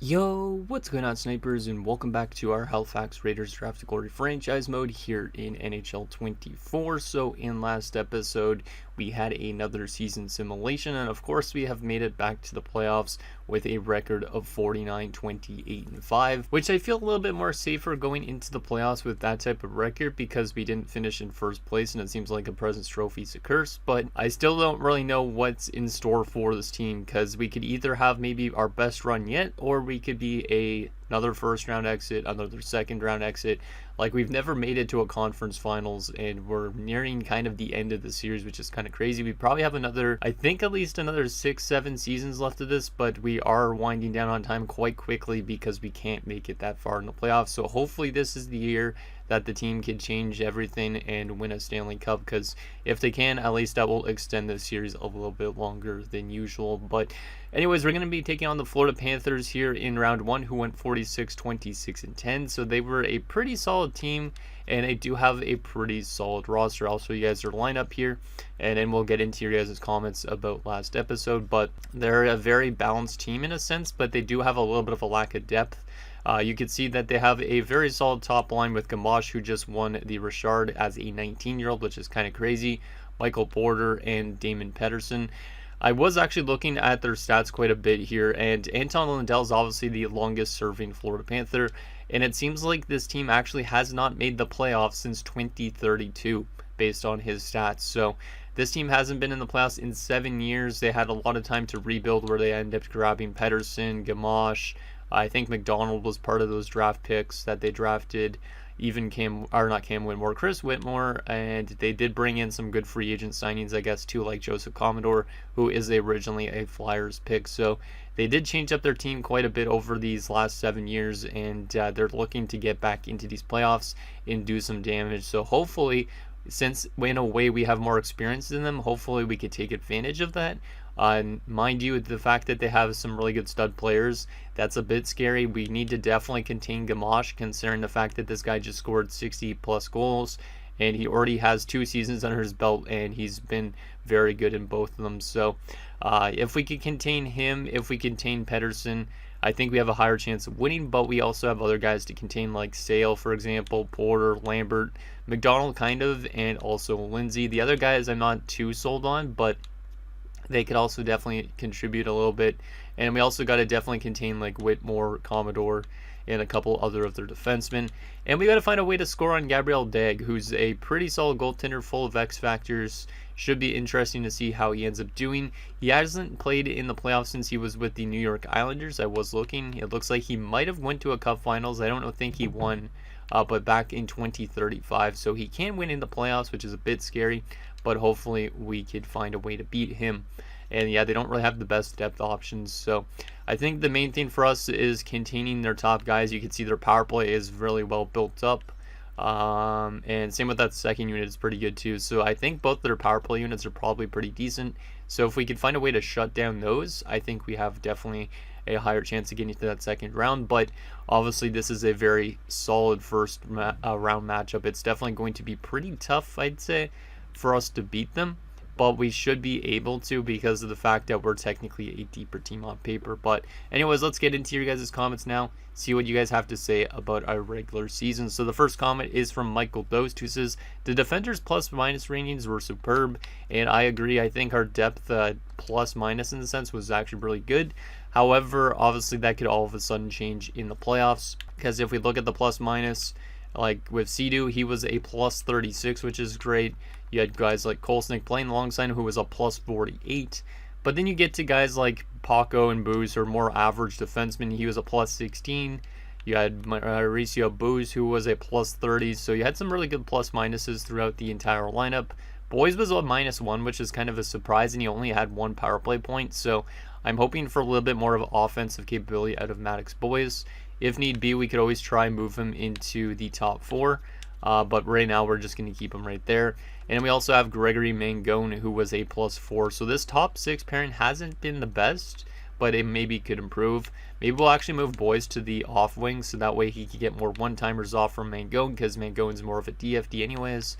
Yo, what's going on, snipers, and welcome back to our Halifax Raiders Draft to Glory franchise mode here in NHL 24. So in last episode, we had another season simulation, and of course we have made it back to the playoffs with a record of 49, 28, and 5, which I feel a little bit more safer going into the playoffs with that type of record because we didn't finish in first place, and it seems like a President's Trophy is a curse. But I still don't really know what's in store for this team, because we could either have maybe our best run yet, or we could be another first round exit, another second round exit. Like, we've never made it to a conference finals, and we're nearing kind of the end of the series, which is kind of crazy. We probably have another, I think at least another 6-7 seasons left of this, but we are winding down on time quite quickly because we can't make it that far in the playoffs. So hopefully this is the year that the team can change everything and win a Stanley Cup, because if they can, at least that will extend the series a little bit longer than usual. But anyways, we're going to be taking on the Florida Panthers here in round one, who went 46, 26, and 10. So they were a pretty solid team, and they do have a pretty solid roster. I'll show you guys their lineup here, and then we'll get into your guys' comments about last episode. But they're a very balanced team in a sense, but they do have a little bit of a lack of depth. You can see that they have a very solid top line with Gamache, who just won the Richard as a 19-year-old, which is kind of crazy. Michael Porter and Damon Pedersen. I was actually looking at their stats quite a bit here, and Anton Lundell is obviously the longest serving Florida Panther, and it seems like this team actually has not made the playoffs since 2032 based on his stats. So this team hasn't been in the playoffs in 7 years. They had a lot of time to rebuild, where they ended up grabbing Pedersen, Gamache. I think McDonald was part of those draft picks that they drafted. Even Chris Whitmore, and they did bring in some good free agent signings, I guess, too, like Joseph Commodore, who is originally a Flyers pick. So they did change up their team quite a bit over these last 7 years, and they're looking to get back into these playoffs and do some damage. So hopefully, since in a way we have more experience than them, hopefully we could take advantage of that. Mind you, the fact that they have some really good stud players, that's a bit scary. We need to definitely contain Gamache, considering the fact that this guy just scored 60 plus goals, and he already has 2 seasons under his belt, and he's been very good in both of them. So if we can contain him, if we contain Pedersen, I think we have a higher chance of winning. But we also have other guys to contain, like Sale, for example, Porter, Lambert, McDonald kind of, and also Lindsay. The other guys I'm not too sold on, but they could also definitely contribute a little bit. And we also got to definitely contain like Whitmore, Commodore, and a couple other of their defensemen. And we got to find a way to score on Gabriel Dag, who's a pretty solid goaltender, full of X factors. Should be interesting to see how he ends up doing. He hasn't played in the playoffs since he was with the New York Islanders. I was looking. It looks like he might have went to a Cup Finals. I don't think he won, but back in 2035. So he can win in the playoffs, which is a bit scary. But hopefully we could find a way to beat him. And yeah, they don't really have the best depth options. So I think the main thing for us is containing their top guys. You can see their power play is really well built up. And same with that second unit, is pretty good too. So I think both their power play units are probably pretty decent. So if we can find a way to shut down those, I think we have definitely a higher chance of getting to that second round. But obviously this is a very solid first round matchup. It's definitely going to be pretty tough, I'd say, for us to beat them, but we should be able to, because of the fact that we're technically a deeper team on paper. But anyways, let's get into your guys' comments now, see what you guys have to say about our regular season. So the first comment is from Michael Dost, who says the defenders plus minus ratings were superb, and I agree. I think our depth plus minus in the sense was actually really good. However, obviously that could all of a sudden change in the playoffs, because if we look at the plus minus, like with Sea-Doo, he was a plus 36, which is great. You had guys like Kolesnik playing alongside him, who was a plus 48. But then you get to guys like Paco and Booze, who are more average defensemen. He was a plus 16. You had Mauricio Booze, who was a plus 30. So you had some really good plus minuses throughout the entire lineup. Boys was a -1, which is kind of a surprise, and he only had 1 power play point. So I'm hoping for a little bit more of offensive capability out of Maddox Boys. If need be, we could always try move him into the top 4. But right now we're just going to keep him right there. And we also have Gregory Mangone, who was a plus 4. So this top 6 pairing hasn't been the best, but it maybe could improve. Maybe we'll actually move Boys to the off wing, so that way he could get more one-timers off from Mangone, because Mangone's more of a DFD anyways.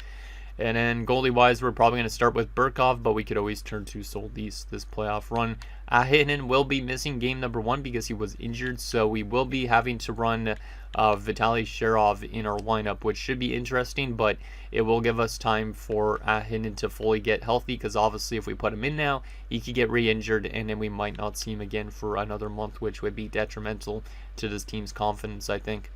And then goalie-wise, we're probably going to start with Burkov, but we could always turn to Solis this playoff run. Ahinen will be missing game number 1 because he was injured, so we will be having to run Vitaly Sherov in our lineup, which should be interesting, but it will give us time for Ahinen to fully get healthy, because obviously if we put him in now, he could get re-injured, and then we might not see him again for another month, which would be detrimental to this team's confidence, I think.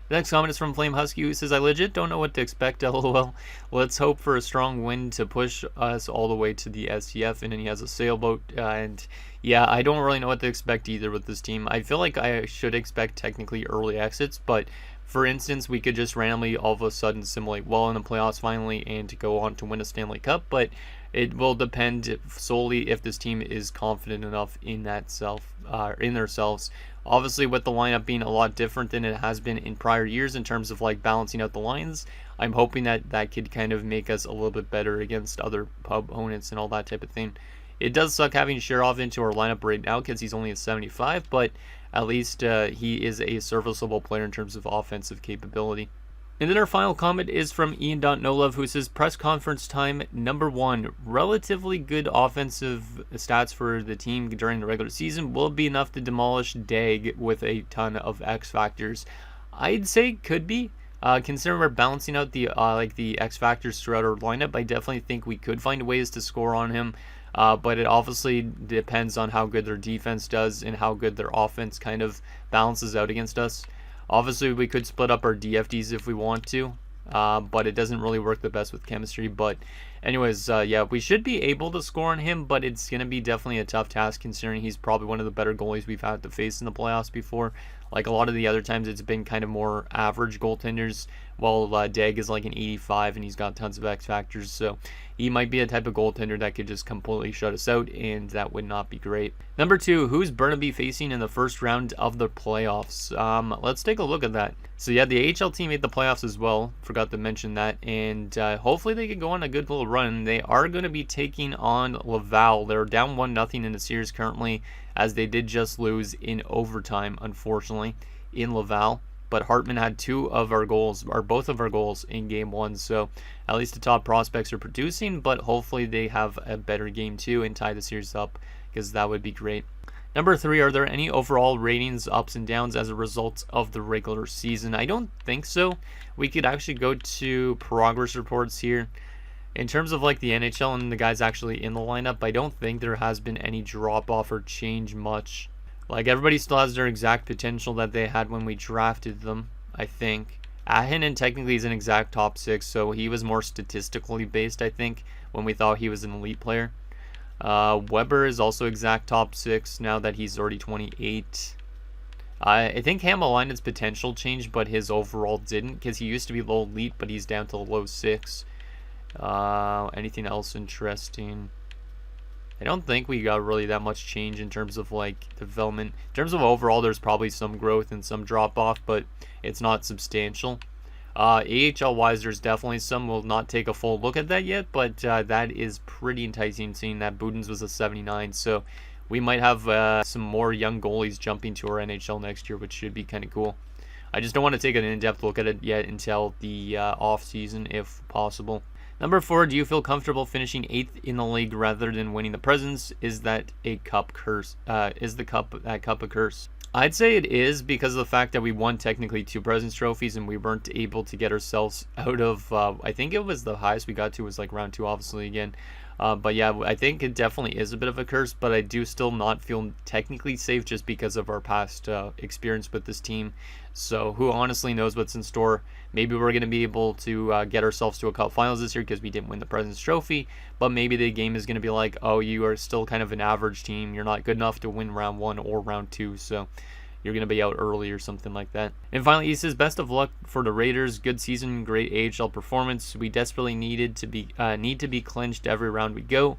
The next comment is from Flame Husky, who says, I legit don't know what to expect, lol. Let's hope for a strong wind to push us all the way to the SCF, and then he has a sailboat, and yeah, I don't really know what to expect either with this team. I feel like I should expect technically early exits, but for instance, we could just randomly all of a sudden simulate well in the playoffs finally and to go on to win a Stanley Cup, but it will depend solely if this team is confident enough in themselves. Obviously, with the lineup being a lot different than it has been in prior years in terms of like balancing out the lines, I'm hoping that that could kind of make us a little bit better against other opponents and all that type of thing. It does suck having Sherov into our lineup right now because he's only at 75, but at least he is a serviceable player in terms of offensive capability. And then our final comment is from Ian.Nolove, who says, press conference time number 1. Relatively good offensive stats for the team during the regular season will be enough to demolish Dag with a ton of X factors. I'd say could be. Considering we're balancing out the the X factors throughout our lineup, I definitely think we could find ways to score on him. But it obviously depends on how good their defense does and how good their offense kind of balances out against us. Obviously, we could split up our DFDs if we want to, but it doesn't really work the best with chemistry. But anyways, yeah, we should be able to score on him, but it's going to be definitely a tough task considering he's probably one of the better goalies we've had to face in the playoffs before. Like a lot of the other times, it's been kind of more average goaltenders, while Dag is like an 85 and he's got tons of X factors. So he might be a type of goaltender that could just completely shut us out, and that would not be great. Number 2, who's Burnaby facing in the first round of the playoffs? Let's take a look at that. So yeah, the AHL team made the playoffs as well. Forgot to mention that, and hopefully they can go on a good little run. They are going to be taking on Laval. They're down 1-0 in the series currently, as they did just lose in overtime, unfortunately, in Laval. But Hartman had both of our goals in game 1, so at least the top prospects are producing, but hopefully they have a better game 2 and tie the series up, because that would be great. Number 3, are there any overall ratings ups and downs as a result of the regular season? I don't think so. We could actually go to progress reports here. In terms of like the NHL and the guys actually in the lineup, I don't think there has been any drop off or change much. Like, everybody still has their exact potential that they had when we drafted them, I think. Ahinen technically is an exact top 6, so he was more statistically based, I think, when we thought he was an elite player. Weber is also exact top 6 now that he's already 28. I think Hamalainen's potential changed, but his overall didn't, because he used to be low elite, but he's down to low 6. Anything else interesting? I don't think we got really that much change in terms of like development. In terms of overall, there's probably some growth and some drop off, but it's not substantial. AHL wise, there's definitely some. We'll not take a full look at that yet, but that is pretty enticing, seeing that Budens was a 79. So we might have some more young goalies jumping to our NHL next year, which should be kind of cool. I just don't want to take an in-depth look at it yet until the off season, if possible. Number 4, do you feel comfortable finishing 8th in the league rather than winning the Presidents? Is that a cup curse? Is the cup a curse? I'd say it is, because of the fact that we won technically 2 Presidents trophies and we weren't able to get ourselves out of, I think it was the highest we got to was like round 2, obviously, again. But yeah, I think it definitely is a bit of a curse, but I do still not feel technically safe just because of our past experience with this team. So who honestly knows what's in store? Maybe we're going to be able to get ourselves to a cup finals this year because we didn't win the President's Trophy, but maybe the game is going to be like, oh, you are still kind of an average team. You're not good enough to win round 1 or round 2, so you're going to be out early or something like that. And finally, he says, best of luck for the Raiders. Good season, great AHL performance. We desperately need to be clinched every round we go.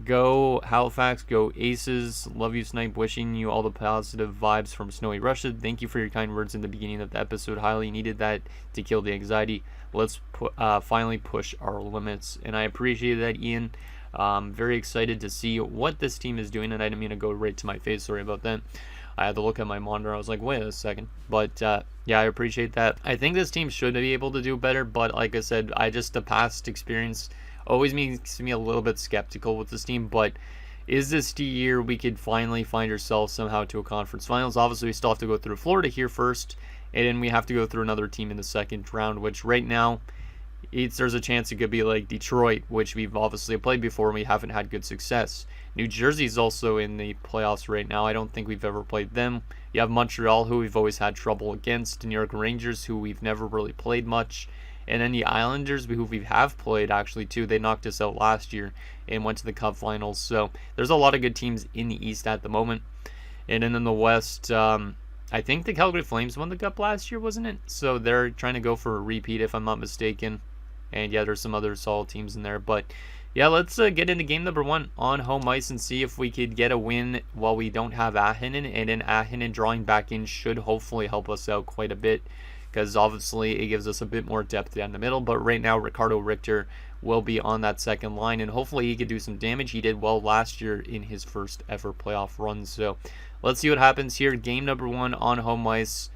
Go Halifax, go Aces. Love you, Snipe. Wishing you all the positive vibes from Snowy Russia. Thank you for your kind words in the beginning of the episode. Highly needed that to kill the anxiety. Let's finally push our limits. And I appreciate that, Ian. Very excited to see what this team is doing, and I didn't mean to go right to my face. Sorry about that. I had to look at my monitor. I was like, wait a second. But yeah, I appreciate that. I think this team should be able to do better, but like I said, the past experience always makes me a little bit skeptical with this team. But is this the year we could finally find ourselves somehow to a conference finals? Obviously, we still have to go through Florida here first, and then we have to go through another team in the second round, which right now, there's a chance it could be like Detroit, which we've obviously played before and we haven't had good success. New Jersey's also in the playoffs right now. I don't think we've ever played them. You have Montreal, who we've always had trouble against. New York Rangers, who we've never really played much. And then the Islanders, who we have played actually too. They knocked us out last year and went to the Cup Finals. So there's a lot of good teams in the East at the moment. And then in the West, I think the Calgary Flames won the Cup last year, wasn't it? So they're trying to go for a repeat, if I'm not mistaken. And yeah, there's some other solid teams in there. But yeah, let's get into game number 1 on home ice and see if we could get a win while we don't have Ahinen. And then Ahinen drawing back in should hopefully help us out quite a bit, because obviously it gives us a bit more depth down the middle. But right now, Ricardo Richter will be on that second line, and hopefully he could do some damage. He did well last year in his first ever playoff run. So let's see what happens here. Game number 1 on home ice.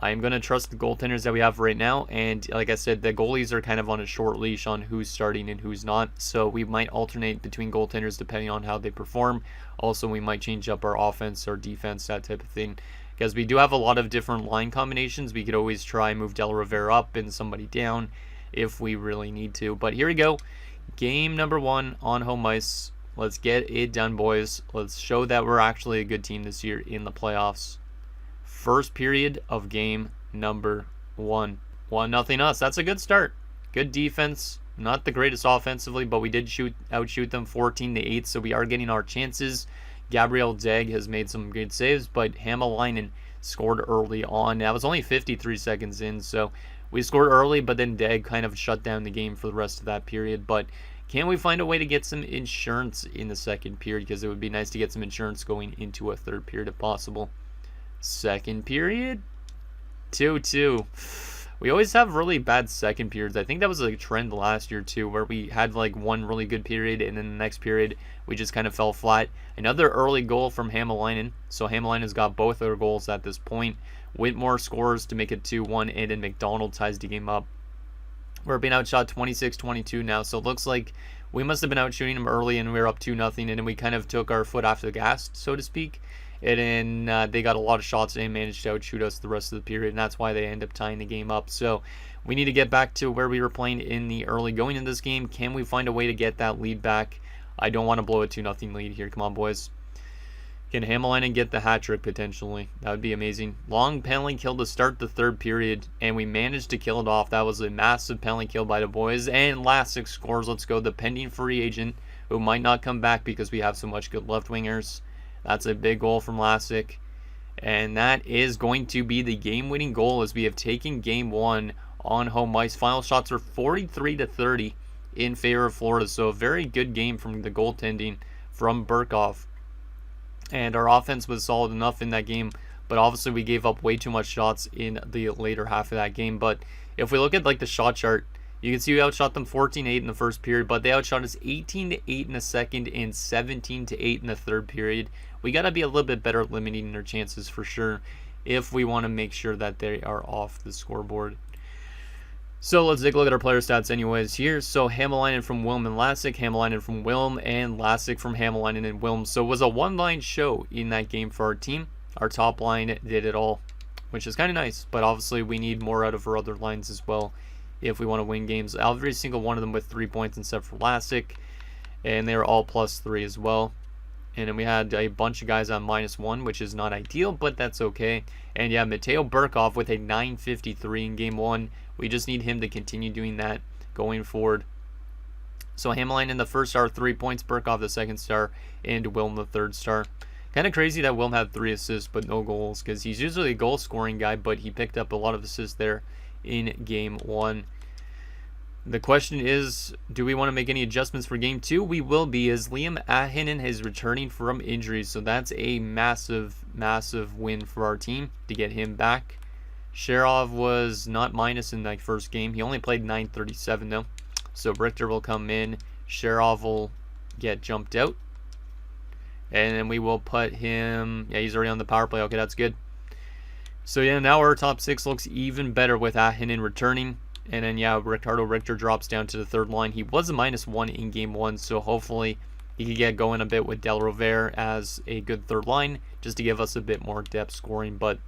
I'm going to trust the goaltenders that we have right now, and like I said, the goalies are kind of on a short leash on who's starting and who's not, so we might alternate between goaltenders depending on how they perform. Also, we might change up our offense or defense, that type of thing, because we do have a lot of different line combinations. We could always try and move Del Rivera up and somebody down if we really need to. But here we go. Game number 1 on home ice. Let's get it done, boys. Let's show that we're actually a good team this year in the playoffs. First period of game number 1. 1-0 us. That's a good start. Good defense. Not the greatest offensively, but we did outshoot them 14-8, so we are getting our chances. Gabriel Degg has made some good saves, but Hämäläinen scored early on. That was only 53 seconds in, so we scored early, but then Degg kind of shut down the game for the rest of that period. But can we find a way to get some insurance in the second period? Because it would be nice to get some insurance going into a third period if possible. Second period, 2-2. We always have really bad second periods. I think that was a trend last year too, where we had like one really good period and then the next period we just kind of fell flat. Another early goal from Hämäläinen. So Hämäläinen's got both their goals at this point. Whitmore scores to make it 2-1, and then McDonald ties the game up. We're being outshot 26-22 now, so it looks like we must have been outshooting them early and we were up 2-0, and then we kind of took our foot off the gas, so to speak. And then they got a lot of shots and managed to outshoot us the rest of the period, and that's why they end up tying the game up. So we need to get back to where we were playing in the early going in this game. Can we find a way to get that lead back? I don't want to blow a 2-0 lead here. Come on, boys. Can Hämäläinen get the hat trick potentially? That would be amazing. Long penalty kill to start the third period, and we managed to kill it off. That was a massive penalty kill by the boys. And Lassick scores. Let's go. The pending free agent who might not come back because we have so much good left wingers. That's a big goal from Lassick. And that is going to be the game-winning goal, as we have taken game 1 on home ice. Final shots are 43-30 in favor of Florida. So a very good game from the goaltending from Burkhoff. And our offense was solid enough in that game, but obviously we gave up way too much shots in the later half of that game. But if we look at like the shot chart, you can see we outshot them 14-8 in the first period, but they outshot us 18-8 in the second and 17-8 in the third period. We got to be a little bit better at limiting their chances for sure if we want to make sure that they are off the scoreboard. So let's take a look at our player stats anyways here. So Hämäläinen from Wilm and Lassick, Hämäläinen from Wilm, and Lassick from Hämäläinen and Wilm. So it was a one-line show in that game for our team. Our top line did it all, which is kind of nice, but obviously we need more out of our other lines as well if we want to win games. Every single one of them with 3 points except for Lassick, and they were all +3 as well. And then we had a bunch of guys on -1, which is not ideal, but that's okay. And yeah, Mateo Burkhoff with a 953 in game 1. We just need him to continue doing that going forward. So Hämäläinen in the first star, 3 points. Burkhoff the second star, and Wilm the third star. Kind of crazy that Wilm had 3 assists but no goals, because he's usually a goal-scoring guy, but he picked up a lot of assists there in game 1. The question is, do we want to make any adjustments for game 2? We will be, as Liam Ahinen is returning from injury, so that's a massive, massive win for our team to get him back. Sherov was not minus in that first game. He only played 9:37 though. So Richter will come in. Sherov will get jumped out. And then we will put him, yeah, he's already on the power play. Okay, that's good. So yeah, now our top 6 looks even better with Ahinen returning. And then yeah, Ricardo Richter drops down to the third line. He was a -1 in game 1, so hopefully he could get going a bit with Del Rovere as a good third line, just to give us a bit more depth scoring. But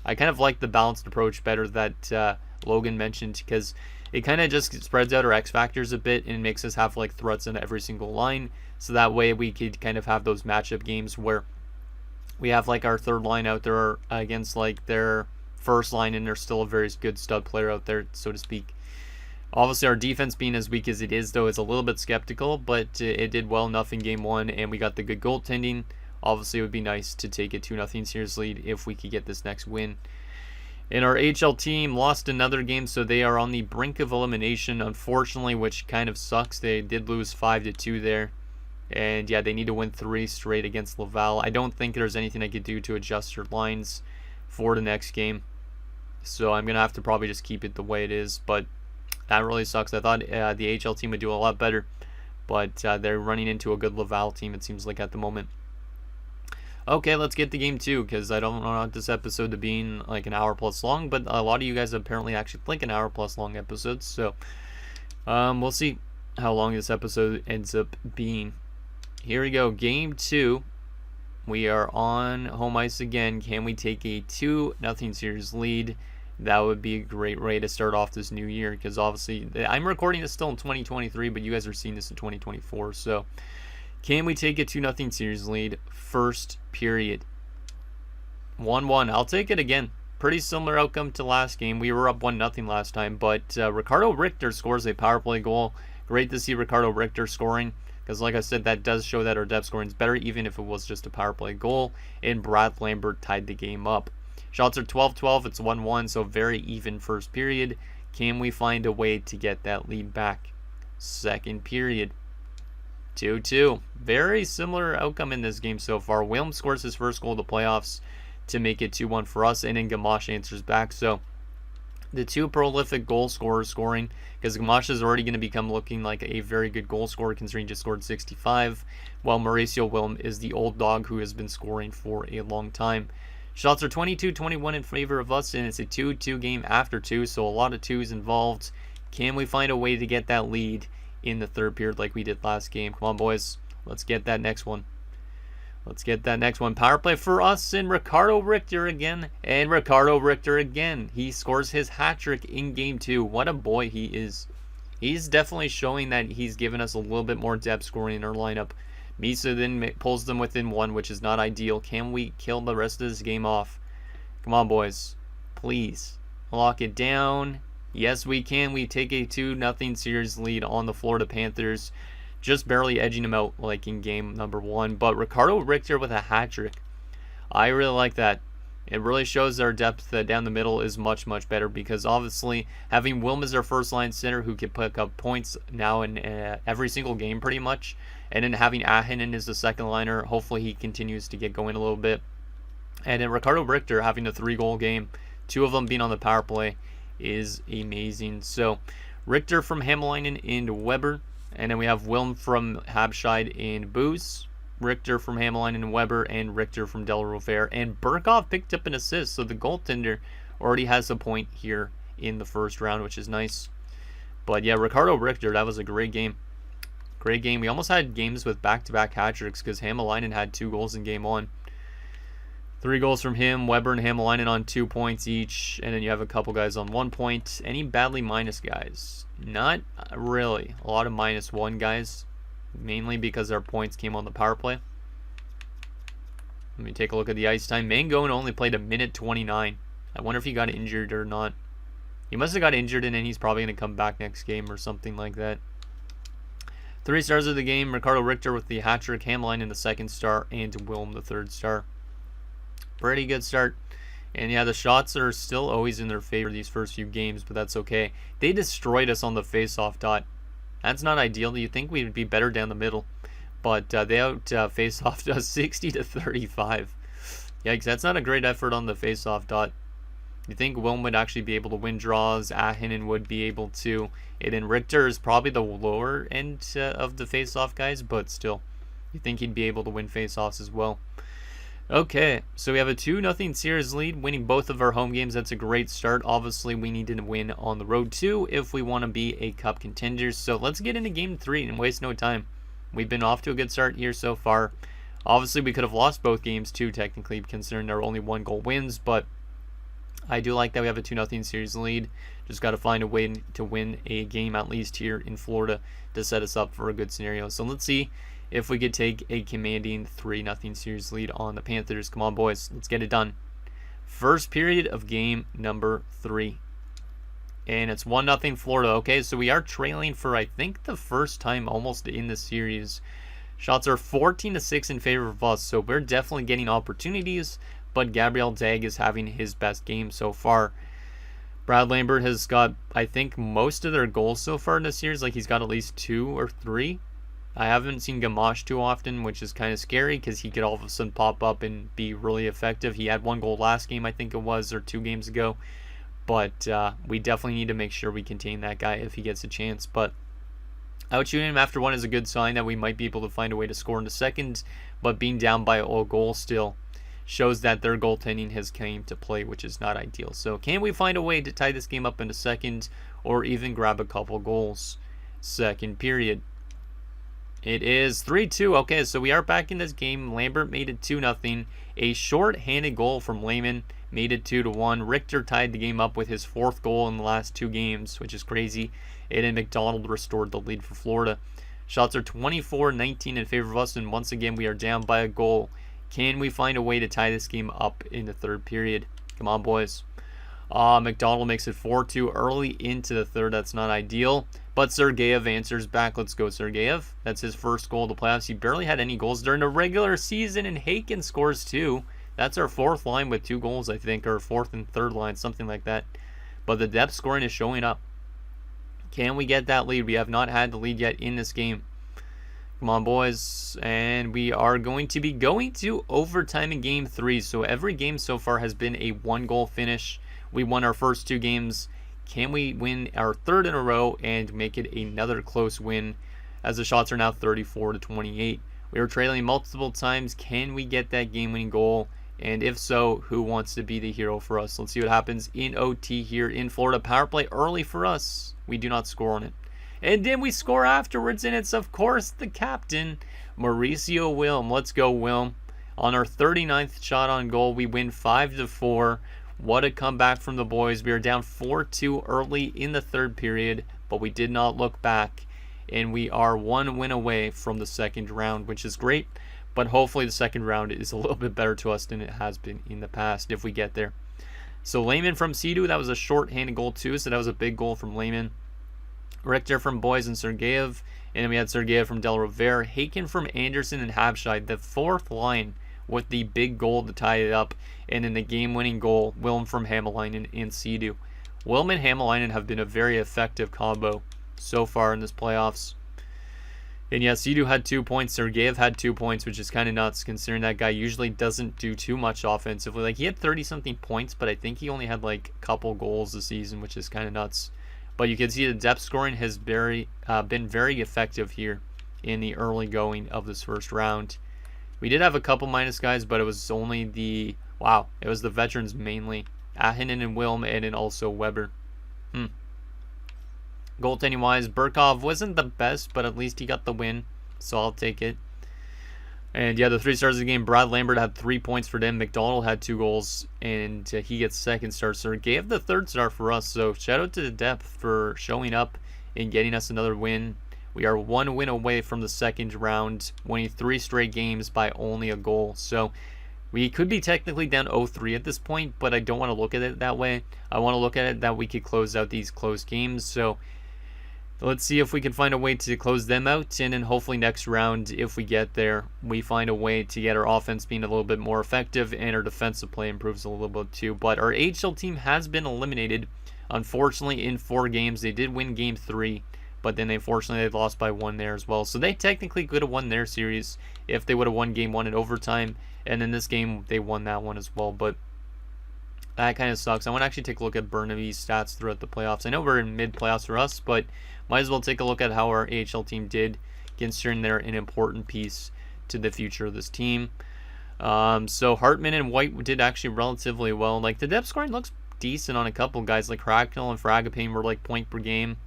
I kind of like the balanced approach better that Logan mentioned, because it kind of just spreads out our X factors a bit and makes us have like threats in every single line. So that way we could kind of have those matchup games where we have like our third line out there against like their first line, and there's still a very good stud player out there, so to speak. Obviously, our defense being as weak as it is, though, is a little bit skeptical, but it did well enough in game 1, and we got the good goaltending. Obviously, it would be nice to take a 2-0 series lead if we could get this next win. And our HL team lost another game, so they are on the brink of elimination, unfortunately, which kind of sucks. They did lose 5-2 there. And yeah, they need to win 3 straight against Laval. I don't think there's anything I could do to adjust your lines for the next game. So I'm going to have to probably just keep it the way it is. But that really sucks. I thought the HL team would do a lot better. But they're running into a good Laval team, it seems like, at the moment. Okay, let's get to game 2, because I don't want this episode to being like an hour plus long. But a lot of you guys apparently actually like an hour plus long episodes. So we'll see how long this episode ends up being. Here we go, game 2. We are on home ice again. Can we take a 2-0 series lead? That would be a great way to start off this new year, because obviously I'm recording this still in 2023, but you guys are seeing this in 2024. So can we take a 2-0 series lead? First period. 1-1. I'll take it again. Pretty similar outcome to last game. We were up 1-0 last time, but Ricardo Richter scores a power play goal. Great to see Ricardo Richter scoring, because like I said, that does show that our depth scoring is better, even if it was just a power play goal. And Brad Lambert tied the game up. Shots are 12-12. It's 1-1, so very even first period. Can we find a way to get that lead back? Second period. 2-2. Very similar outcome in this game so far. Wilm scores his first goal of the playoffs to make it 2-1 for us, and then Gamache answers back. So the 2 prolific goal scorers scoring, because Gamache is already going to become looking like a very good goal scorer, considering he just scored 65, while Mauricio Wilm is the old dog who has been scoring for a long time. Shots are 22-21 in favor of us, and it's a 2-2 game after 2, so a lot of 2s involved. Can we find a way to get that lead in the third period like we did last game? Come on, boys. Let's get that next one. Let's get that next one. Power play for us, and Ricardo Richter again. And Ricardo Richter again. He scores his hat trick in game 2. What a boy he is. He's definitely showing that he's given us a little bit more depth scoring in our lineup. Misa then pulls them within 1, which is not ideal. Can we kill the rest of this game off? Come on, boys. Please. Lock it down. Yes, we can. We take a 2-0 series lead on the Florida Panthers. Just barely edging them out like in game number 1. But Ricardo Richter with a hat trick. I really like that. It really shows our depth down the middle is much, much better, because obviously having Wilm as our first line center who can pick up points now in every single game pretty much, and then having Ahinen as the second liner, hopefully he continues to get going a little bit. And then Ricardo Richter having a 3-goal game, 2 of them being on the power play, is amazing. So Richter from Hamelainen and Weber. And then we have Wilm from Habscheid and Booze, Richter from Hamelainen and Weber, and Richter from Del Rovere. And Burkhoff picked up an assist, so the goaltender already has a point here in the first round, which is nice. But yeah, Ricardo Richter, that was a great game. Great game. We almost had games with back-to-back hat tricks, because Hamelainen had 2 goals in game 1. 3 goals from him, Weber and Hamelainen on 2 points each, and then you have a couple guys on 1 point. Any badly minus guys? Not really. A lot of -1 guys, mainly because our points came on the power play. Let me take a look at the ice time. Mangone only played 1:29. I wonder if he got injured or not. He must have got injured, and then he's probably going to come back next game or something like that. 3 stars of the game, Ricardo Richter with the hat trick, Hamelainen the 2nd star, and Wilm the 3rd star. Pretty good start. And yeah, the shots are still always in their favor these first few games, but that's okay. They destroyed us on the face-off dot. That's not ideal. You'd think we would be better down the middle, but they out face-off us 60-35. Yikes, that's not a great effort on the face-off dot. You think Wilm would actually be able to win draws, Ahinen would be able to, and then Richter is probably the lower end of the face-off guys, but still, You think he'd be able to win faceoffs as well. Okay, so we have a 2-0 series lead, winning both of our home games. That's a great start. Obviously, we need to win on the road too if we want to be a cup contenders. So let's get into game 3 and waste no time. We've been off to a good start here so far. Obviously, we could have lost both games too, technically, considering they're only 1-goal wins, but I do like that we have a 2-0 series lead. Just got to find a way to win a game at least here in Florida to set us up for a good scenario. So let's see if we could take a commanding 3-0 series lead on the Panthers. Come on, boys. Let's get it done. First period of game number 3. And it's 1-0 Florida. Okay, so we are trailing for, I think, the first time almost in the series. Shots are 14-6 in favor of us, so we're definitely getting opportunities, but Gabriel Dag is having his best game so far. Brad Lambert has got, I think, most of their goals so far in this series. Like, he's got at least 2 or 3. I haven't seen Gamache too often, which is kind of scary because he could all of a sudden pop up and be really effective. He had 1 goal last game, I think it was, or 2 games ago. But we definitely need to make sure we contain that guy if he gets a chance. But outshooting him after 1 is a good sign that we might be able to find a way to score in the second. But being down by a goal still shows that their goaltending has came to play, which is not ideal. So can we find a way to tie this game up in the second or even grab a couple goals? Second period. It is 3-2. Okay, so we are back in this game. Lambert made it 2-0. A short-handed goal from Lehman made it 2-1. Richter tied the game up with his 4th goal in the last 2 games, which is crazy. And then McDonald restored the lead for Florida. Shots are 24-19 in favor of us, and once again we are down by a goal. Can we find a way to tie this game up in the third period? Come on, boys. McDonald makes it 4-2 early into the third. That's not ideal. But Sergeyev answers back. Let's go, Sergeyev. That's his first goal of the playoffs. He barely had any goals during the regular season, and Haken scores 2. That's our 4th line with 2 goals, I think, or 4th and 3rd line, something like that. But the depth scoring is showing up. Can we get that lead? We have not had the lead yet in this game. Come on, boys. And we are going to be going to overtime in game 3. So every game so far has been a 1-goal finish. We won our first 2 games. Can we win our 3rd in a row and make it another close win, as the shots are now 34-28? We were trailing multiple times. Can we get that game-winning goal? And if so, who wants to be the hero for us? Let's see what happens in OT here in Florida. Power play early for us. We do not score on it. And then we score afterwards, and it's, of course, the captain, Mauricio Wilm. Let's go, Wilm. On our 39th shot on goal, we win 5-4. What a comeback from the boys. We are down 4-2 early in the third period, but we did not look back. And we are 1 win away from the second round, which is great. But hopefully the second round is a little bit better to us than it has been in the past if we get there. So Lehman from Sidu, that was a short-handed goal too, so that was a big goal from Lehman. Richter from Boys and Sergeyev. And then we had Sergeyev from Del Rivera. Haken from Anderson and Habscheid. The 4th line with the big goal to tie it up. And then the game-winning goal, Wilm from Hamalainen and Sidu. Wilm and Hamalainen have been a very effective combo so far in this playoffs. And yeah, Sidu had 2 points. Sergeyev had 2 points, which is kind of nuts considering that guy usually doesn't do too much offensively. Like, he had 30-something points, but I think he only had like a couple goals this season, which is kind of nuts. But you can see the depth scoring has been very effective here in the early going of this first round. We did have a couple minus guys, but it was only the veterans mainly. Ahinen and Wilm, and then also Weber. Goaltending wise, Burkov wasn't the best, but at least he got the win, so I'll take it. And yeah, the 3 stars of the game, Brad Lambert had 3 points for them. McDonald had 2 goals, and he gets second star. So gave the 3rd star for us. So shout out to the depth for showing up and getting us another win. We are 1 win away from the second round, winning 3 straight games by only a goal. So we could be technically down 0-3 at this point, but I don't want to look at it that way. I want to look at it that we could close out these close games. So let's see if we can find a way to close them out, and then hopefully next round, if we get there, we find a way to get our offense being a little bit more effective and our defensive play improves a little bit too. But our AHL team has been eliminated, unfortunately, in 4 games. They did win game 3, but then unfortunately they lost by 1 there as well. So they technically could have won their series if they would have won game 1 in overtime, and in this game they won that one as well. But that kind of sucks. I want to actually take a look at Burnaby's stats throughout the playoffs. I know we're in mid-playoffs for us, but might as well take a look at how our AHL team did, considering they're an important piece to the future of this team. So Hartman and White did actually relatively well. Like, the depth scoring looks decent on a couple guys. Like, Cracknell and Fragapane were like point per game.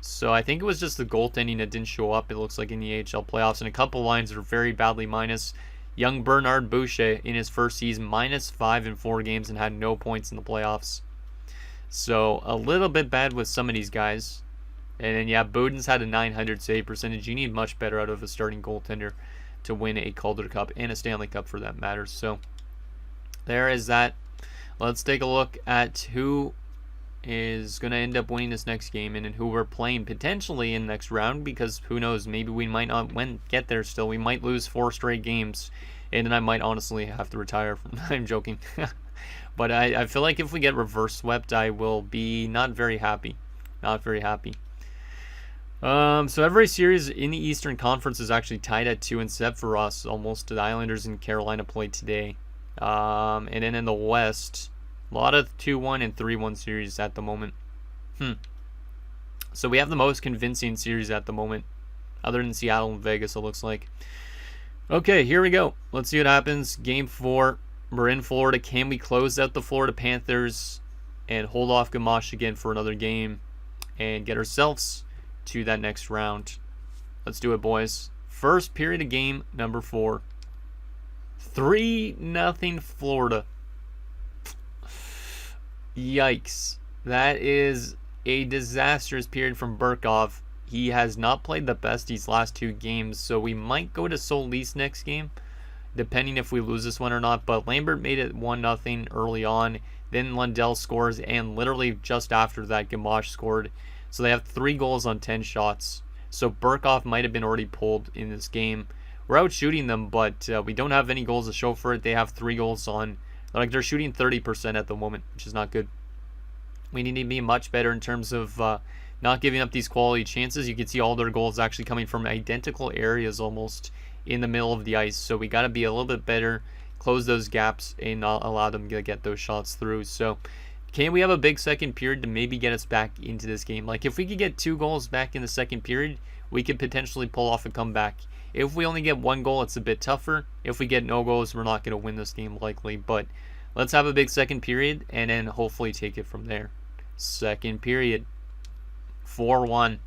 So I think it was just the goaltending that didn't show up, it looks like, in the AHL playoffs. And a couple lines are very badly minus. Young Bernard Boucher in his first season, -5 in 4 games and had no points in the playoffs. So a little bit bad with some of these guys. And then, yeah, Bowden's had a .900 save percentage. You need much better out of a starting goaltender to win a Calder Cup and a Stanley Cup for that matter. So there is that. Let's take a look at who is going to end up winning this next game and who we're playing potentially in the next round, because who knows, maybe we might not get there still. We might lose 4 straight games, and then I might honestly have to retire from I'm joking. But I feel like if we get reverse swept, I will be not very happy. Not very happy. So every series in the Eastern Conference is actually tied at 2 and set for us. Almost. The Islanders and Carolina played today. And then in the West, a lot of 2-1 and 3-1 series at the moment. So we have the most convincing series at the moment, other than Seattle and Vegas, it looks like. Okay, here we go. Let's see what happens. Game 4. We're in Florida. Can we close out the Florida Panthers and hold off Gamache again for another game and get ourselves to that next round? Let's do it, boys. First period of game number 4. 3-0 Florida. Yikes. That is a disastrous period from Burkov. He has not played the best these last 2 games, so we might go to Solis next game, depending if we lose this one or not. But Lambert made it 1-0 early on. Then Lundell scores, and literally just after that, Gamache scored. So they have 3 goals on 10 shots. So Burkov might have been already pulled in this game. We're out shooting them, but we don't have any goals to show for it. They have 3 goals on. Like, they're shooting 30% at the moment, which is not good. We need to be much better in terms of not giving up these quality chances. You can see all their goals actually coming from identical areas almost in the middle of the ice. So we got to be a little bit better, close those gaps, and not allow them to get those shots through. So can we have a big second period to maybe get us back into this game? Like, if we could get 2 goals back in the second period, we could potentially pull off a comeback. If we only get 1 goal, it's a bit tougher. If we get no goals, we're not going to win this game likely. But let's have a big second period and then hopefully take it from there. Second period. 4-1.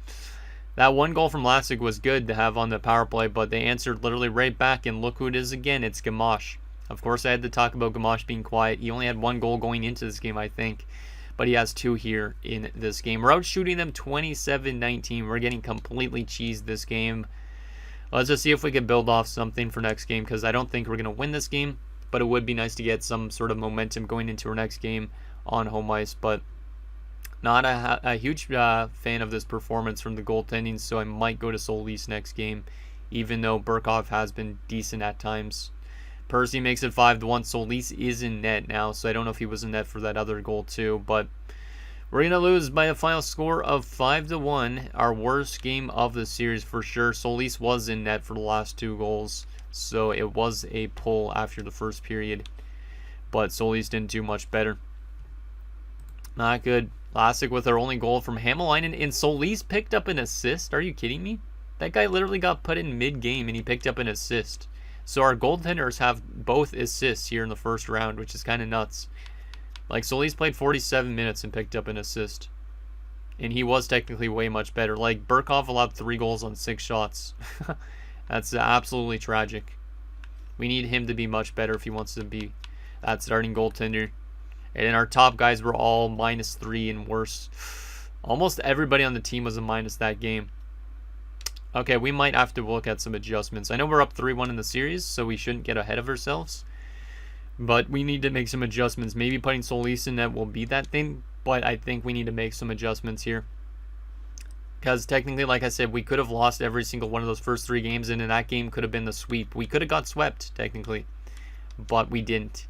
That 1 goal from Lasik was good to have on the power play, but they answered literally right back, and look who it is again. It's Gamache. Of course, I had to talk about Gamache being quiet. He only had 1 goal going into this game, I think, but he has 2 here in this game. We're out shooting them 27-19. We're getting completely cheesed this game. Let's just see if we can build off something for next game, because I don't think we're going to win this game, but it would be nice to get some sort of momentum going into our next game on home ice. But not a huge fan of this performance from the goaltending, so I might go to Solis next game, even though Burkov has been decent at times. Percy makes it 5-1. Solis is in net now, so I don't know if he was in net for that other goal too, but we're going to lose by a final score of 5-1. Our worst game of the series for sure. Solis was in net for the last 2 goals, so it was a pull after the first period, but Solis didn't do much better. Not good. Lasik with our only goal from Hamalainen, and Solis picked up an assist. Are you kidding me? That guy literally got put in mid-game and he picked up an assist. So our goaltenders have both assists here in the first round, which is kind of nuts. Like, Solis played 47 minutes and picked up an assist. And he was technically way much better. Like, Burkov allowed 3 goals on 6 shots. That's absolutely tragic. We need him to be much better if he wants to be that starting goaltender. And then our top guys were all -3 and worse. Almost everybody on the team was a minus that game. Okay, we might have to look at some adjustments. I know we're up 3-1 in the series, so we shouldn't get ahead of ourselves. But we need to make some adjustments. Maybe putting Solis in net will be that thing, but I think we need to make some adjustments here. Because technically, like I said, we could have lost every single one of those first 3 games, and in that game could have been the sweep. We could have got swept, technically, but we didn't.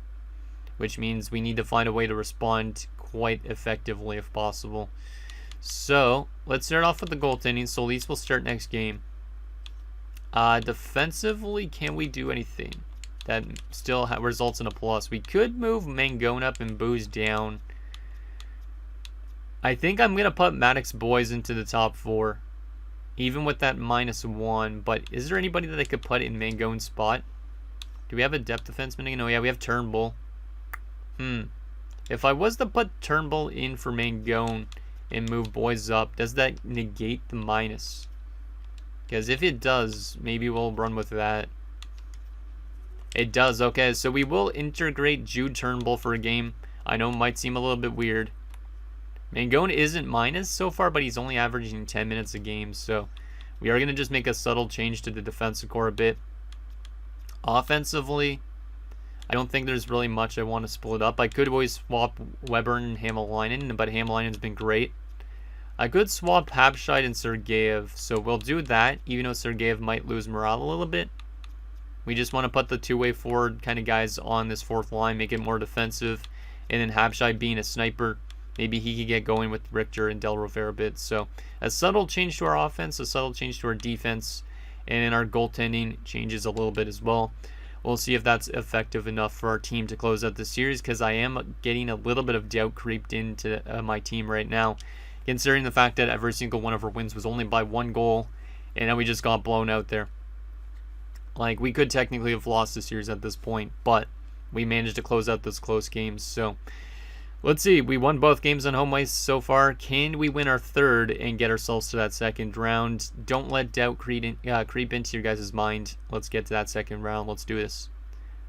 Which means we need to find a way to respond quite effectively if possible. So, let's start off with the goaltending. Solis will start next game. Defensively, can we do anything that still results in a plus? We could move Mangone up and Booze down. I think I'm going to put Maddox Boys into the top 4. even with that -1. But is there anybody that I could put in Mangone's spot? Do we have a depth defenseman? No, yeah, we have Turnbull. If I was to put Turnbull in for Mangone and move Boys up, does that negate the minus? Because if it does, maybe we'll run with that. It does. Okay, so we will integrate Jude Turnbull for a game. I know it might seem a little bit weird. Mangone isn't minus so far, but he's only averaging 10 minutes a game. So we are going to just make a subtle change to the defensive core a bit. Offensively, I don't think there's really much I want to split up. I could always swap Weber and Hamalainen, but Hamalainen's been great. I could swap Habscheid and Sergeyev, so we'll do that, even though Sergeyev might lose morale a little bit. We just want to put the two-way forward kind of guys on this fourth line, make it more defensive. And then Habscheid being a sniper, maybe he could get going with Richter and Del Rivera a bit. So a subtle change to our offense, a subtle change to our defense, and then our goaltending changes a little bit as well. We'll see if that's effective enough for our team to close out the series, because I am getting a little bit of doubt creeped into my team right now, considering the fact that every single one of our wins was only by 1 goal, and then we just got blown out there. Like, we could technically have lost the series at this point, but we managed to close out those close games. So let's see. We won both games on home ice so far. Can we win our third and get ourselves to that second round? Don't let doubt creep into your guys' mind. Let's get to that second round. Let's do this.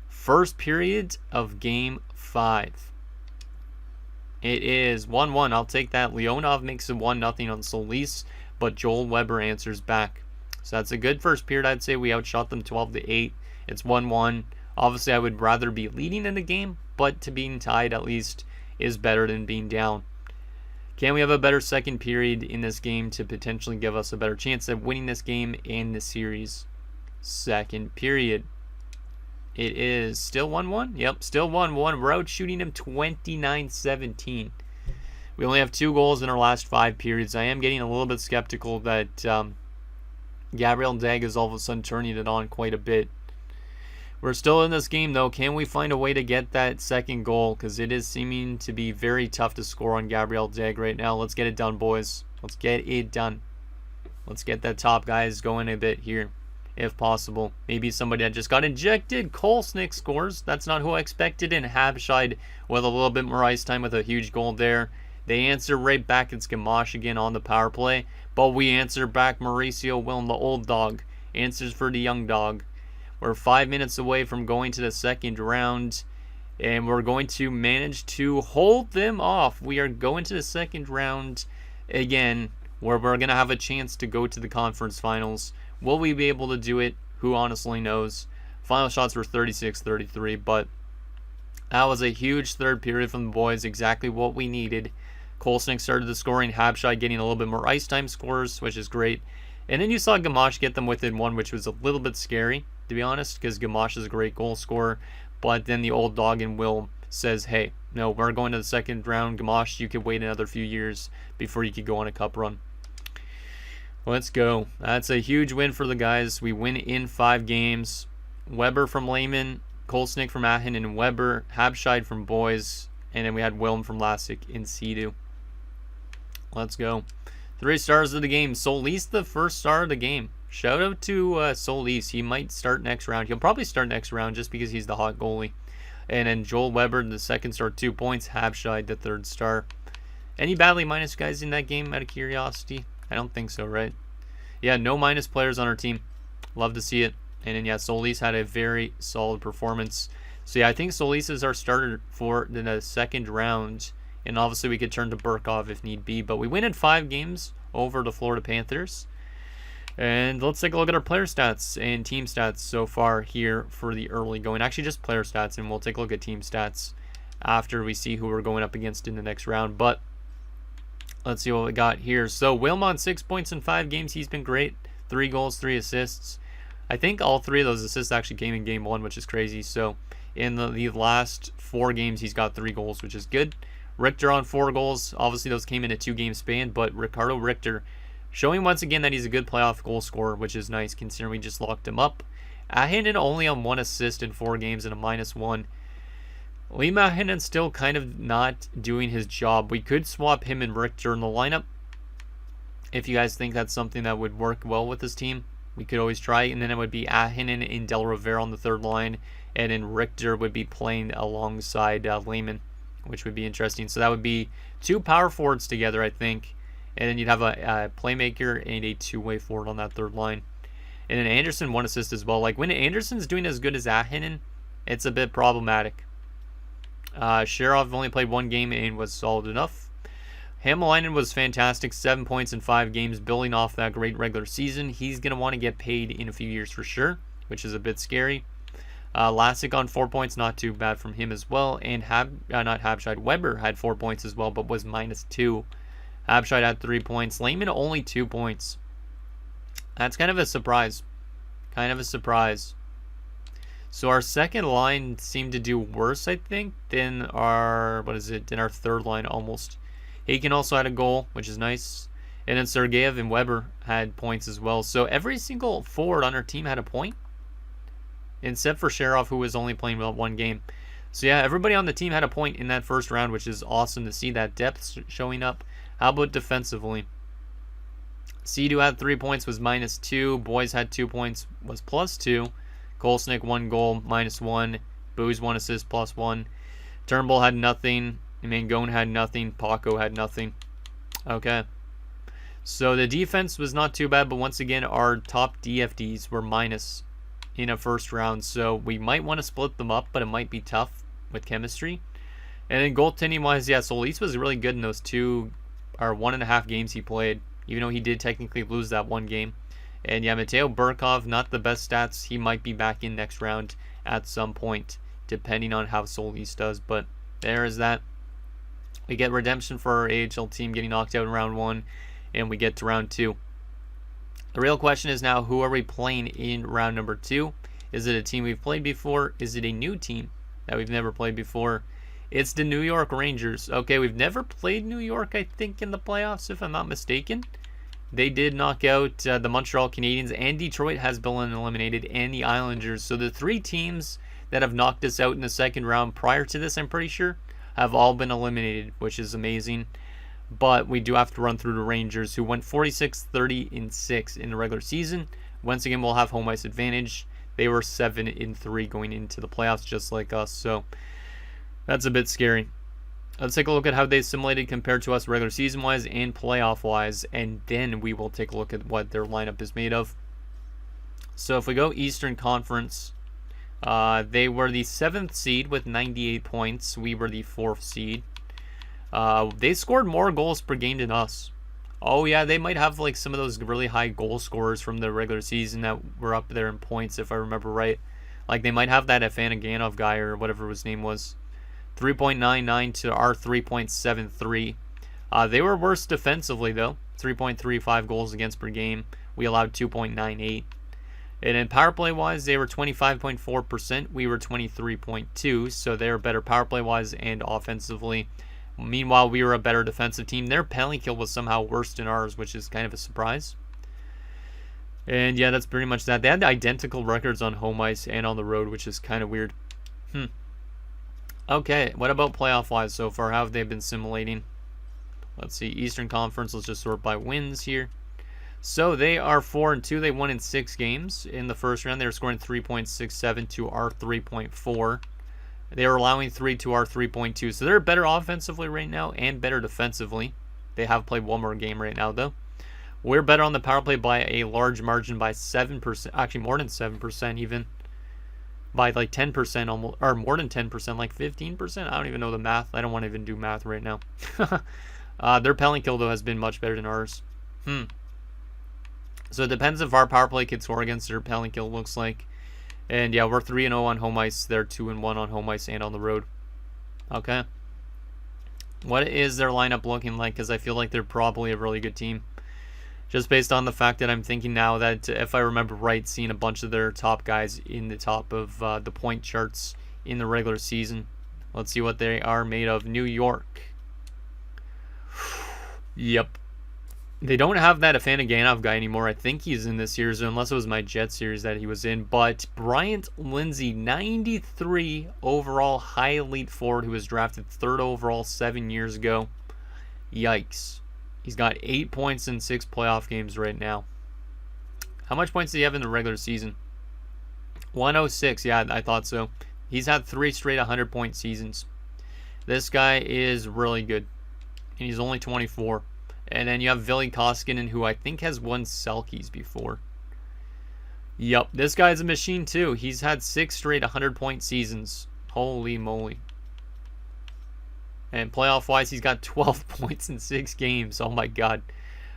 First period of Game 5. It is 1-1. I'll take that. Leonov makes it 1-0 on Solis, but Joel Weber answers back. So that's a good first period. I'd say we outshot them 12-8. It's 1-1. Obviously, I would rather be leading in the game, but to being tied at least is better than being down. Can we have a better second period in this game to potentially give us a better chance at winning this game and the series? Second period. It is still 1-1. Yep, still 1-1. We're out shooting them 29-17. We only have 2 goals in our last 5 periods. I am getting a little bit skeptical that Gabriel Dag is all of a sudden turning it on quite a bit. We're still in this game, though. Can we find a way to get that second goal? Because it is seeming to be very tough to score on Gabriel Dag right now. Let's get it done, boys. Let's get it done. Let's get that top guys going a bit here, if possible. Maybe somebody that just got injected. Kolesnik scores. That's not who I expected. And Habscheid with a little bit more ice time with a huge goal there. They answer right back. It's Gamache again on the power play. But we answer back. Mauricio Wilm, the old dog, answers for the young dog. We're 5 minutes away from going to the second round, and we're going to manage to hold them off. We are going to the second round again, where we're going to have a chance to go to the conference finals. Will we be able to do it? Who honestly knows? Final shots were 36-33, but that was a huge third period from the boys, exactly what we needed. Kolesnik started the scoring, Habscheid getting a little bit more ice time scores, which is great. And then you saw Gamache get them within 1, which was a little bit scary, to be honest, because Gamache is a great goal scorer. But then the old dog in Will says, hey, no, we're going to the second round. Gamache, you could wait another few years before you could go on a cup run. Let's go. That's a huge win for the guys. We win in 5 games. Weber from Lehman, Kolesnik from Ahin and Weber, Habscheid from Boys, and then we had Wilm from Lassick in Sea-Doo. Let's go. 3 stars of the game. Solis, the first star of the game. Shout out to Solis. He might start next round. He'll probably start next round just because he's the hot goalie. And then Joel Weber, the second star, 2 points. Habscheid, the third star. Any badly minus guys in that game out of curiosity? I don't think so, right? Yeah, no minus players on our team. Love to see it. And then, yeah, Solis had a very solid performance. So, yeah, I think Solis is our starter for the second round. And obviously we could turn to Burkov if need be. But we win in 5 games over the Florida Panthers. And let's take a look at our player stats and team stats so far here for the early going. Actually, just player stats, and we'll take a look at team stats after we see who we're going up against in the next round. But let's see what we got here. So Wilmot, 6 points in 5 games. He's been great. 3 goals, 3 assists. I think all 3 of those assists actually came in game 1, which is crazy. So in the last 4 games, he's got 3 goals, which is good. Richter on 4 goals. Obviously, those came in a 2-game span, but Ricardo Richter showing once again that he's a good playoff goal scorer, which is nice considering we just locked him up. Ahinen only on 1 assist in 4 games and a -1. Lima Ahinen still kind of not doing his job. We could swap him and Richter in the lineup. If you guys think that's something that would work well with this team, we could always try. And then it would be Ahinen and Del Rivera on the third line, and then Richter would be playing alongside Lehman, which would be interesting. So that would be 2 power forwards together, I think. And then you'd have a playmaker and a two-way forward on that third line. And then Anderson 1 assist as well. Like, when Anderson's doing as good as Ahinen, it's a bit problematic. Sherov only played 1 game and was solid enough. Hamalainen was fantastic, 7 points in 5 games, building off that great regular season. He's going to want to get paid in a few years for sure, which is a bit scary. Lassick on 4 points, not too bad from him as well. And Weber had 4 points as well, but was -2. Habscheid had 3 points. Lehman only 2 points. That's kind of a surprise. So our second line seemed to do worse, I think, than our third line almost. Aiken also had a goal, which is nice. And then Sergeyev and Weber had points as well. So every single forward on our team had a point, except for Sherov, who was only playing about 1 game. So yeah, everybody on the team had a point in that first round, which is awesome to see that depth showing up. How about defensively? Seadu had 3 points, was -2. Boys had 2 points, was +2. Kolsnik 1 goal, -1. Booze 1 assist, +1. Turnbull had nothing. Mangone had nothing. Paco had nothing. Okay. So the defense was not too bad, but once again, our top DFDs were minus in a first round. So we might want to split them up, but it might be tough with chemistry. And then goaltending-wise, yeah, Solis was really good in those 1.5 games he played, even though he did technically lose that 1 game. And yeah, Mateo Burkov, not the best stats. He might be back in next round at some point, depending on how Solis does. But there is that. We get redemption for our AHL team getting knocked out in round 1, and we get to round 2. The real question is now, who are we playing in round number 2? Is it a team we've played before? Is it a new team that we've never played before? It's the New York Rangers. Okay, we've never played New York, I think, in the playoffs, if I'm not mistaken. They did knock out the Montreal Canadiens, and Detroit has been eliminated, and the Islanders. So the 3 teams that have knocked us out in the second round prior to this, I'm pretty sure, have all been eliminated, which is amazing. But we do have to run through the Rangers, who went 46-30-6 in the regular season. Once again, we'll have home ice advantage. They were 7-3 going into the playoffs, just like us. So that's a bit scary. Let's take a look at how they simulated compared to us regular season-wise and playoff-wise, and then we will take a look at what their lineup is made of. So if we go Eastern Conference, they were the 7th seed with 98 points. We were the 4th seed. They scored more goals per game than us. Oh yeah, they might have like some of those really high goal scorers from the regular season that were up there in points, if I remember right. Like they might have that Afanaganov guy or whatever his name was. 3.99 to our 3.73. They were worse defensively though. 3.35 goals against per game. We allowed 2.98. And in power play wise, they were 25.4%. We were 23.2. So they were better power play wise and offensively. Meanwhile, we were a better defensive team. Their penalty kill was somehow worse than ours, which is kind of a surprise. And yeah, that's pretty much that. They had identical records on home ice and on the road, which is kind of weird. Okay, what about playoff-wise so far? How have they been simulating? Let's see, Eastern Conference, let's just sort by wins here. So they are 4-2. They won in 6 games. In the first round, they were scoring 3.67 to our 3.4. They were allowing 3 to our 3.2. So they're better offensively right now and better defensively. They have played 1 more game right now, though. We're better on the power play by a large margin by 7%. Actually, more than 7% even. By like 10% almost, or more than 10%, like 15%. I don't even know the math. I don't want to even do math right now. Their penalty kill, though, has been much better than ours. So it depends if our power play can score against their penalty kill, looks like. And yeah, we're 3-0 on home ice. They're 2-1 on home ice and on the road. Okay. What is their lineup looking like? Because I feel like they're probably a really good team. Just based on the fact that I'm thinking now that, if I remember right, seeing a bunch of their top guys in the top of the point charts in the regular season. Let's see what they are made of. New York. Yep. They don't have that Afanaganov guy anymore. I think he's in this series, unless it was my Jet series that he was in. But Bryant Lindsay, 93 overall high elite forward who was drafted 3rd overall 7 years ago. Yikes. He's got 8 points in 6 playoff games right now. How much points did he have in the regular season? 106. Yeah, I thought so. He's had 3 straight 100-point seasons. This guy is really good. And he's only 24. And then you have Ville Koskinen, who I think has won Selkies before. Yup, this guy's a machine too. He's had 6 straight 100-point seasons. Holy moly. And playoff-wise, he's got 12 points in 6 games. Oh my god.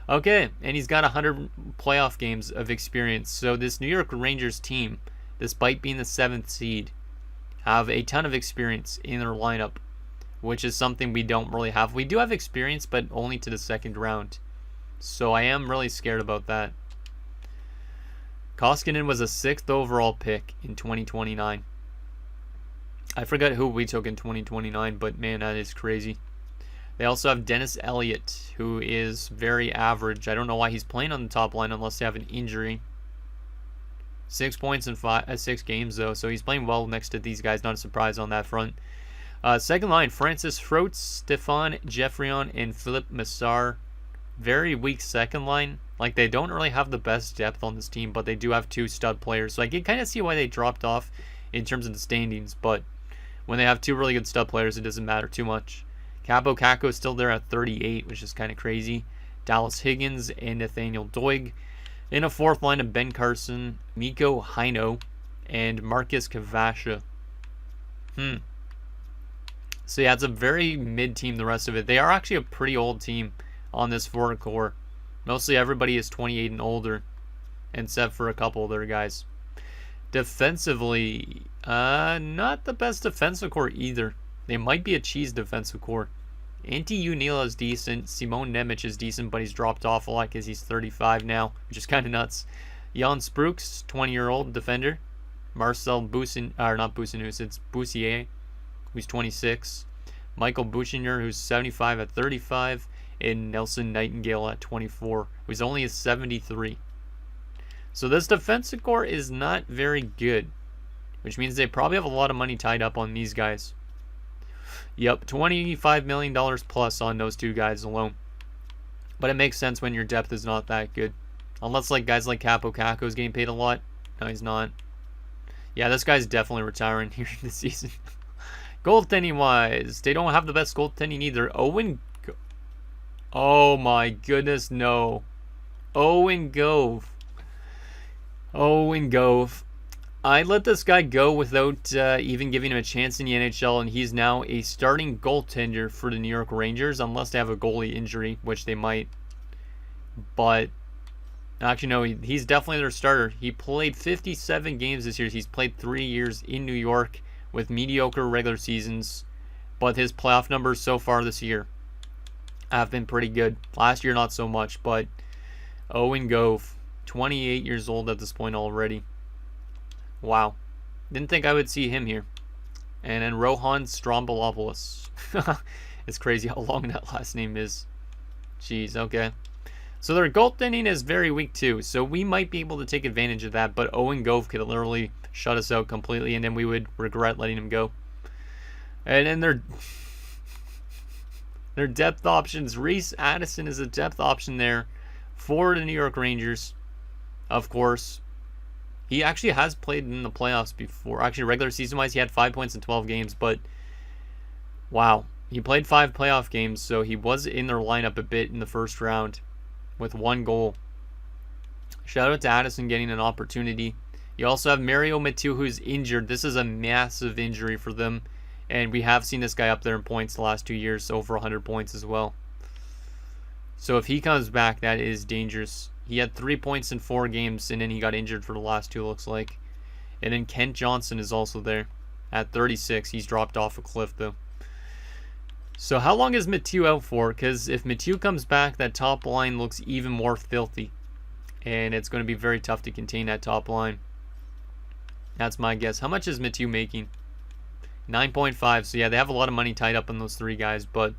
Okay, and he's got 100 playoff games of experience. So this New York Rangers team, despite being the 7th seed, have a ton of experience in their lineup, which is something we don't really have. We do have experience, but only to the 2nd round. So I am really scared about that. Koskinen was a 6th overall pick in 2029. I forgot who we took in 2029, but man, that is crazy. They also have Dennis Elliott, who is very average. I don't know why he's playing on the top line unless they have an injury. 6 points in 6 games, though, so he's playing well next to these guys. Not a surprise on that front. Second line, Francis Frotz, Stefan Geoffrion, and Philippe Massar. Very weak second line. Like, they don't really have the best depth on this team, but they do have 2 stud players. So I can kind of see why they dropped off in terms of the standings, but when they have 2 really good stud players, it doesn't matter too much. Capo Caco is still there at 38, which is kind of crazy. Dallas Higgins and Nathaniel Doig. In a 4th line of Ben Carson, Mikko Heino, and Marcus Kavasha. So yeah, it's a very mid team, the rest of it. They are actually a pretty old team on this forward core. Mostly everybody is 28 and older, except for a couple of their guys. Defensively, not the best defensive core either. They might be a cheese defensive core. Antti Junila is decent. Simon Nemec is decent, but he's dropped off a lot because he's 35 now, which is kind of nuts. Jan Spruks, 20-year-old defender. Marcel Boussier, who's 26. Michael Bouchinier, who's 75 at 35. And Nelson Nightingale at 24, who's only a 73. So this defensive core is not very good, which means they probably have a lot of money tied up on these guys. Yep, $25 million plus on those 2 guys alone. But it makes sense when your depth is not that good. Unless like guys like Capo Caco is getting paid a lot. No, he's not. Yeah, this guy's definitely retiring here this season. Goaltending wise, they don't have the best goaltending either. Oh my goodness, no. Owen Gove. I let this guy go without even giving him a chance in the NHL, and he's now a starting goaltender for the New York Rangers, unless they have a goalie injury, which they might. But, actually, no, he's definitely their starter. He played 57 games this year. He's played 3 years in New York with mediocre regular seasons, but his playoff numbers so far this year have been pretty good. Last year, not so much, but Owen Gove, 28 years old at this point already. Wow. Didn't think I would see him here. And then Rohan Strombolopoulos. It's crazy how long that last name is. Jeez, okay. So their goaltending is very weak too, so we might be able to take advantage of that, but Owen Gove could literally shut us out completely, and then we would regret letting him go. And then their depth options. Reese Addison is a depth option there for the New York Rangers, of course. He actually has played in the playoffs before. Actually, regular season-wise, he had 5 points in 12 games, but wow. He played 5 playoff games, so he was in their lineup a bit in the first round with 1 goal. Shout out to Addison getting an opportunity. You also have Mario Mathieu, who's injured. This is a massive injury for them. And we have seen this guy up there in points the last 2 years, over 100 points as well. So if he comes back, that is dangerous. He had 3 points in 4 games, and then he got injured for the last 2, looks like. And then Kent Johnson is also there at 36. He's dropped off a cliff, though. So how long is Mathieu out for? Because if Mathieu comes back, that top line looks even more filthy. And it's going to be very tough to contain that top line. That's my guess. How much is Mathieu making? 9.5. So yeah, they have a lot of money tied up on those 3 guys, but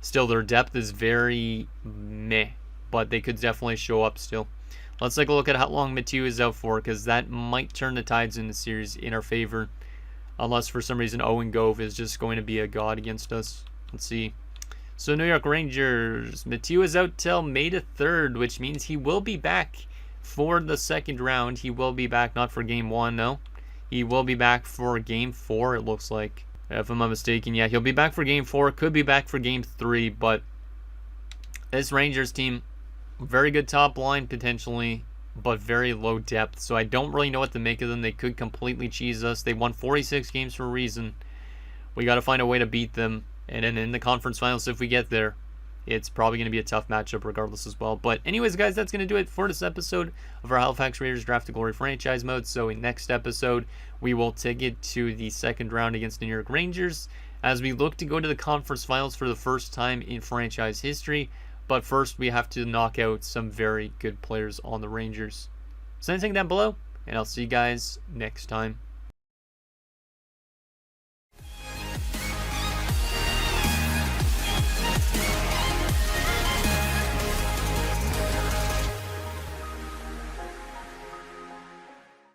still their depth is very meh. But they could definitely show up still. Let's take a look at how long Mathieu is out for, because that might turn the tides in the series in our favor. Unless for some reason Owen Gove is just going to be a god against us. Let's see. So New York Rangers, Mathieu is out till May the 3rd, which means he will be back for the second round. He will be back, not for game 1, no. He will be back for game 4, it looks like. If I'm not mistaken, yeah, he'll be back for game 4. Could be back for game 3, but this Rangers team, very good top line potentially, but very low depth. So I don't really know what to make of them. They could completely cheese us. They won 46 games for a reason. We got to find a way to beat them. And then in the conference finals, if we get there, it's probably going to be a tough matchup regardless as well. But anyways, guys, that's going to do it for this episode of our Halifax Raiders Draft to Glory franchise mode. So in next episode, we will take it to the second round against the New York Rangers as we look to go to the conference finals for the first time in franchise history. But first, we have to knock out some very good players on the Rangers. So anything down below, and I'll see you guys next time.